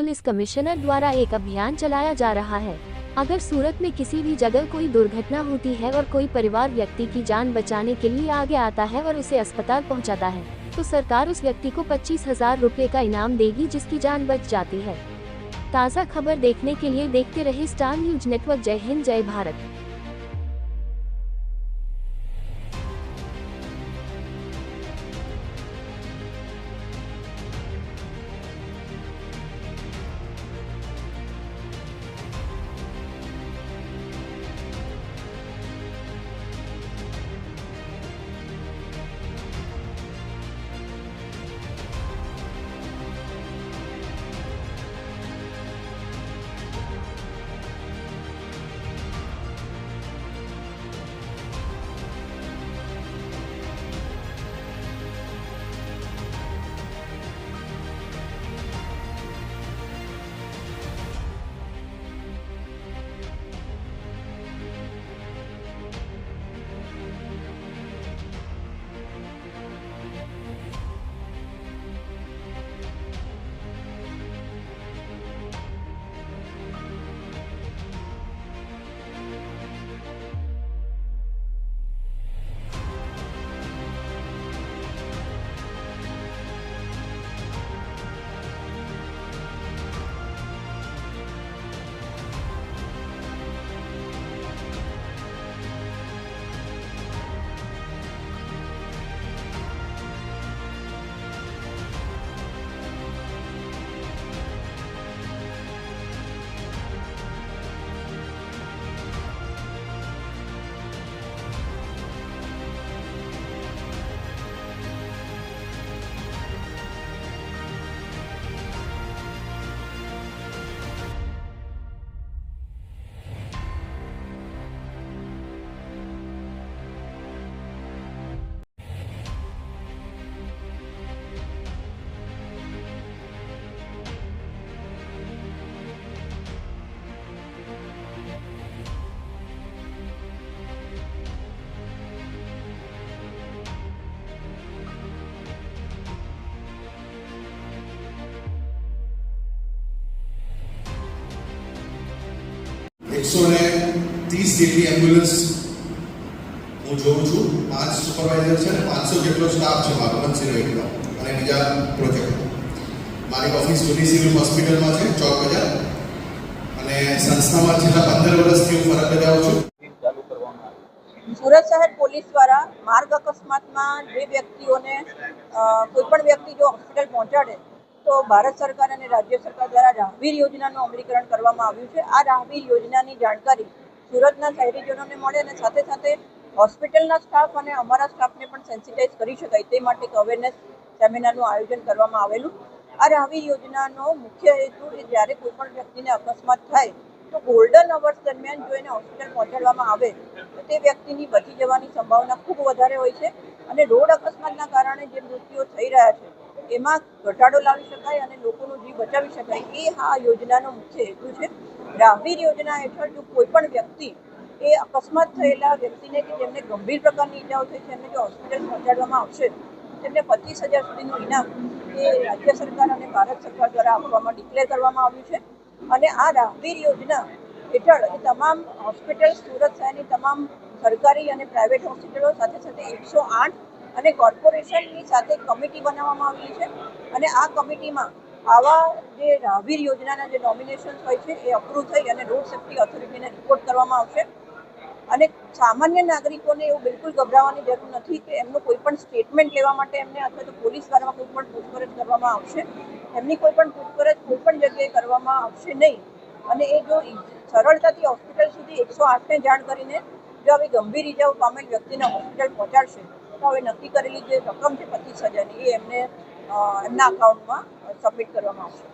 Police commissioner द्वारा एक अभियान चलाया जा रहा है। अगर सूरत में किसी भी जगह कोई दुर्घटना होती है और कोई परिवार व्यक्ति की जान बचाने के लिए आगे आता है और उसे अस्पताल पहुंचाता है, तो सरकार उस व्यक्ति को 25,000 रुपये का इनाम देगी, जिसकी जान बच जाती है। ताज़ा खबर देखने के लिए देखते रहे स्टार न्यूज नेटवर्क। जय हिंद, जय भारत। જેટલી એમ્બ્યુલન્સ હું જોઉં છું, 5 સુપરવાઇઝર છે ને 500 જેટલો સ્ટાફ છે મારો મનસીનો અને બીજા પ્રોજેક્ટ. મારી ઓફિસ જૂની સિવિલ હોસ્પિટલમાં છે, ચોક બજાર, અને સંસ્થામાં છેલ્લા 15 વર્ષથી હું ફરજ બજાવું છું. સુરત શહેર પોલીસ દ્વારા માર્ગ અકસ્માતમાં જે વ્યક્તિઓને કોઈ પણ વ્યક્તિ જો હોસ્પિટલ પહોંચાડે તો ભારત સરકાર અને રાજ્ય સરકાર દ્વારા રાહવીર યોજનાનું અમલીકરણ કરવામાં આવ્યું છે. આ રાહવીર યોજનાની જાણકારી સુરતના શહેરીજનોને મળે અને સાથે સાથે હોસ્પિટલના સ્ટાફ અને અમારા સ્ટાફને પણ સેન્સિટાઇઝ કરી શકાય તે માટે એક અવેરનેસ સેમિનારનું આયોજન કરવામાં આવેલું. આ રાહવીર યોજનાનો મુખ્ય હેતુ એ જ્યારે કોઈ પણ વ્યક્તિને અકસ્માત થાય તો ગોલ્ડન અવર્સ દરમિયાન જો એને હોસ્પિટલ પહોંચાડવામાં આવે તો તે વ્યક્તિની બચી જવાની સંભાવના ખૂબ વધારે હોય છે અને રોડ અકસ્માતના કારણે જે મૃત્યુઓ થઈ રહ્યા છે એમાં ઘટાડો લાવી શકાય અને લોકોનો જીવ બચાવી શકાય, એ આ યોજનાનો મુખ્ય હેતુ છે. રાહવીર યોજના હેઠળ જો કોઈ પણ વ્યક્તિ એ અકસ્માત થયેલા વ્યક્તિને કે જેમને ગંભીર પ્રકારની ઈજાઓ થઈ છે એમને જો હોસ્પિટલ પહોંચાડવામાં આવશે તેમને 25,000 સુધીનું ઇનામ એ રાજ્ય સરકાર અને ભારત સરકાર દ્વારા આપવામાં ડિક્લેર કરવામાં આવ્યું છે. અને આ રાહવીર યોજના હેઠળ એ તમામ હોસ્પિટલ, સુરત શહેરની તમામ સરકારી અને પ્રાઇવેટ હોસ્પિટલો સાથે સાથે 108 અને કોર્પોરેશનની સાથે કમિટી બનાવવામાં આવેલી છે અને આ કમિટીમાં આવા જે રાહવીર યોજનાના જે નોમિનેશન્સ હોય છે એ અપ્રૂવ થઈ અને રોડ સેફ્ટી ઓથોરિટીને રિપોર્ટ કરવામાં આવશે. અને સામાન્ય નાગરિકોને એવું બિલકુલ ગભરાવાની જરૂર નથી કે એમનું કોઈ પણ સ્ટેટમેન્ટ લેવા માટે એમને અથવા તો પોલીસ દ્વારા કોઈ પણ પૂછપરછ કરવામાં આવશે. એમની કોઈ પણ પૂછપરછ કોઈ પણ જગ્યાએ કરવામાં આવશે નહીં અને એ જો સરળતાથી હોસ્પિટલ સુધી 108ને જાણ કરીને જો આવી ગંભીર ઈજાઓ પામેલ વ્યક્તિને હોસ્પિટલ પહોંચાડશે તો હવે નક્કી કરેલી જે રકમ છે 25,000ની એ એમને એમના અકાઉન્ટમાં સબમિટ કરવામાં આવશે.